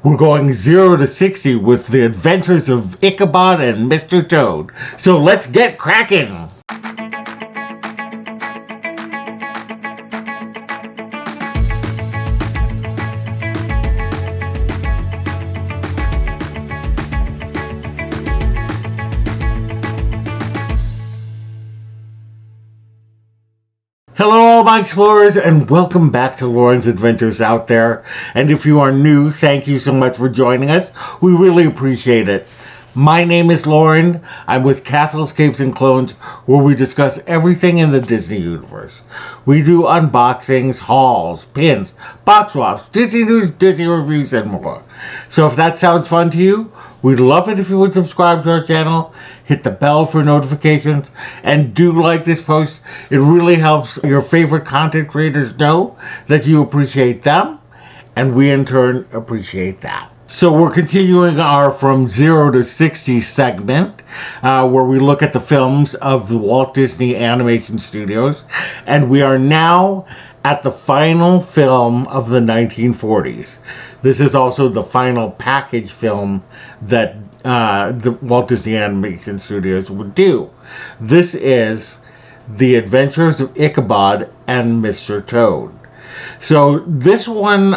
We're going 0 to 60 with the adventures of Ichabod and Mr. Toad. So let's get cracking! Hello all my explorers, and welcome back to Loren's Adventures Out There. And if you are new, thank you so much for joining us. We really appreciate it. My name is Loren. I'm with Castlescapes and Clones, where we discuss everything in the Disney universe. We do unboxings, hauls, pins, box swaps, Disney news, Disney reviews, and more. So if that sounds fun to you, we'd love it if you would subscribe to our channel, hit the bell for notifications, and do like this post. It really helps your favorite content creators know that you appreciate them, and we in turn appreciate that. So we're continuing our From 0 to 60 segment, where we look at the films of the Walt Disney Animation Studios, and we are now at the final film of the 1940s. This is also the final package film that the Walt Disney Animation Studios would do. This is The Adventures of Ichabod and Mr. Toad. So this one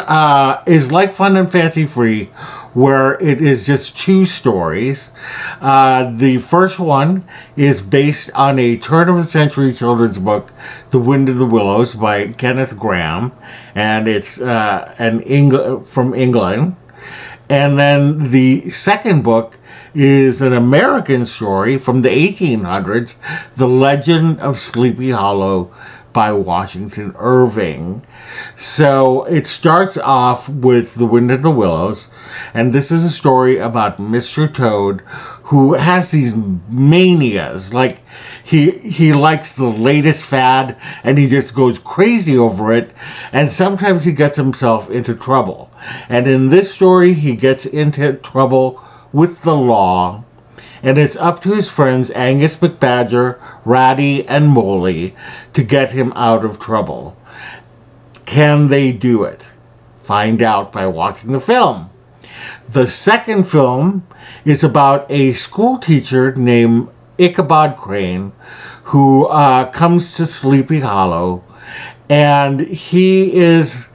is like Fun and Fancy Free, where it is just two stories. The first one is based on a turn-of-the-century children's book, The Wind in the Willows, by Kenneth Grahame, and it's from England. And then the second book is an American story from the 1800s, The Legend of Sleepy Hollow, by Washington Irving. So it starts off with The Wind in the Willows, and this is a story about Mr. Toad, who has these manias. Like he likes the latest fad, and he just goes crazy over it, and sometimes he gets himself into trouble. And in this story, he gets into trouble with the law, and it's up to his friends Angus McBadger, Ratty, and Moley to get him out of trouble. Can they do it? Find out by watching the film. The second film is about a school teacher named Ichabod Crane who comes to Sleepy Hollow, and he is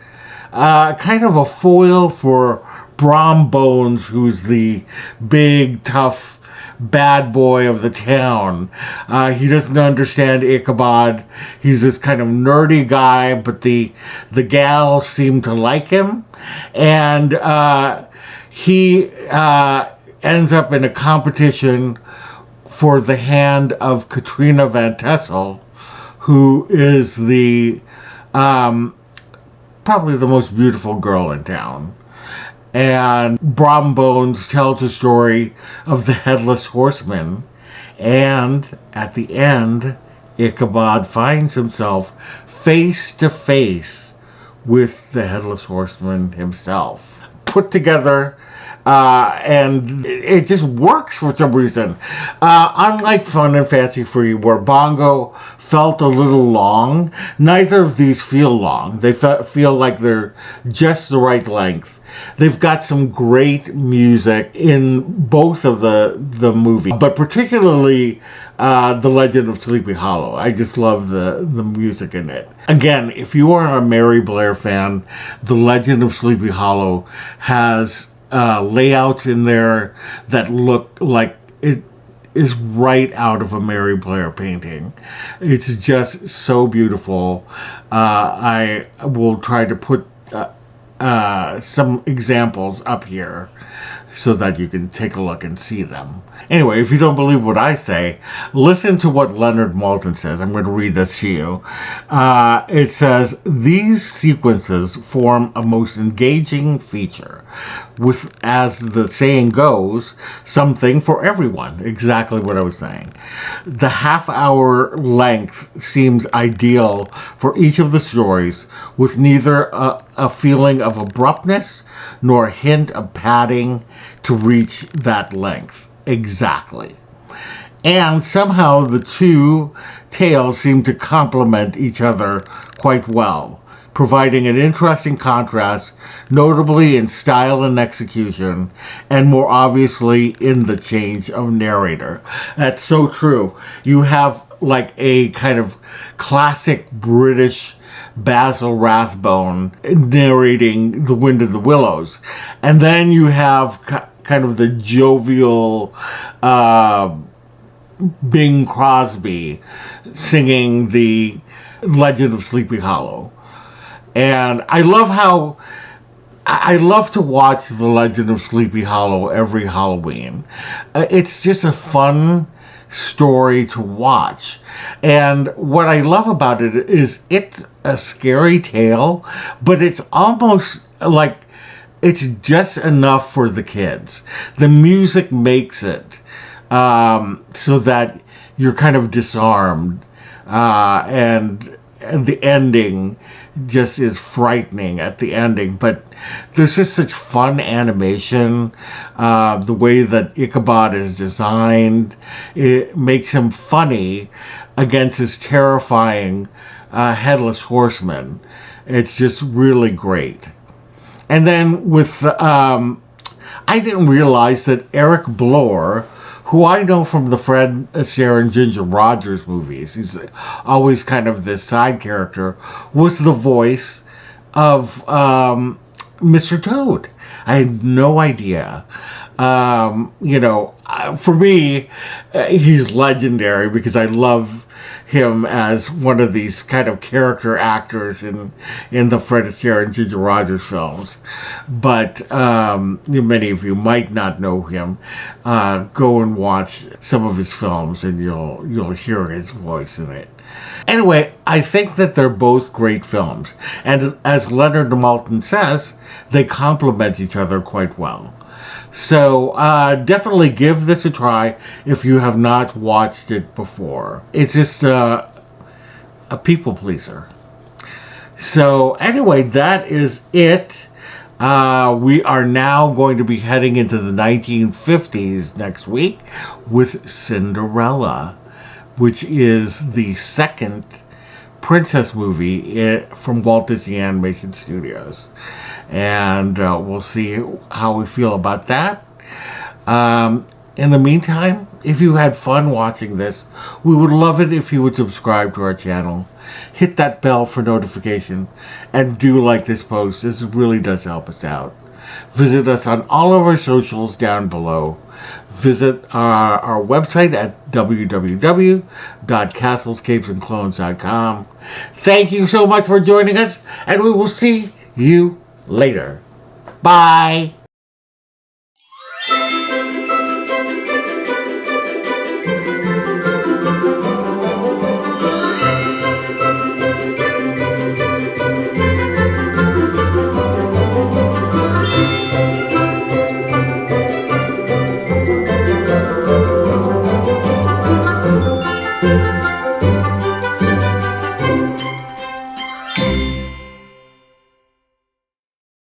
kind of a foil for Brom Bones, who's the big, tough bad boy of the town. He doesn't understand Ichabod. He's this kind of nerdy guy, but the gals seem to like him, and he ends up in a competition for the hand of Katrina Van Tassel, who is the probably the most beautiful girl in town. And Brom Bones tells a story of the Headless Horseman, and at the end, Ichabod finds himself face to face with the Headless Horseman himself. Put together, and it just works for some reason. Unlike Fun and Fancy Free, where Bongo felt a little long, neither of these feel long. They feel like they're just the right length. They've got some great music in both of the movies, but particularly The Legend of Sleepy Hollow. I just love the music in it. Again, if you are a Mary Blair fan, The Legend of Sleepy Hollow has layouts in there that look like it is right out of a Mary Blair painting. It's just so beautiful. I will try to put some examples up here so that you can take a look and see them. Anyway, if you don't believe what I say, listen to what Leonard Maltin says. I'm going to read this to you. It says, "These sequences form a most engaging feature, with, as the saying goes, something for everyone." Exactly what I was saying. The half-hour length seems ideal for each of the stories, with neither a feeling of abruptness nor a hint of padding to reach that length. Exactly. And somehow the two tales seem to complement each other quite well. providing an interesting contrast, notably in style and execution, and more obviously in the change of narrator. That's so true. You have like a kind of classic British Basil Rathbone narrating The Wind of the Willows. And then you have kind of the jovial Bing Crosby singing the Legend of Sleepy Hollow. And I love to watch The Legend of Sleepy Hollow every Halloween. It's just a fun story to watch. And what I love about it is it's a scary tale, but it's almost like it's just enough for the kids. The music makes it so that you're kind of disarmed, and the ending just is frightening at the ending. But there's just such fun animation. The way that Ichabod is designed, it makes him funny against his terrifying headless horseman. It's just really great. And then with I didn't realize that Eric Blore, who I know from the Fred Astaire and Ginger Rogers movies, he's always kind of this side character, was the voice of Mr. Toad. I had no idea. For me, he's legendary because I love him as one of these kind of character actors in the Fred Astaire and Ginger Rogers films. But many of you might not know him. Go and watch some of his films and you'll hear his voice in it. Anyway, I think that they're both great films. And as Leonard Maltin says, they complement each other quite well. So definitely give this a try if you have not watched it before. It's just a people pleaser. So anyway, that is it. We are now going to be heading into the 1950s next week with Cinderella, which is the second princess movie from Walt Disney Animation Studios. And we'll see how we feel about that. In the meantime, if you had fun watching this, we would love it if you would subscribe to our channel. Hit that bell for notification and do like this post. This really does help us out. Visit us on all of our socials down below. Visit our website at www.castlescapesandclones.com. Thank you so much for joining us, and we will see you later. Bye.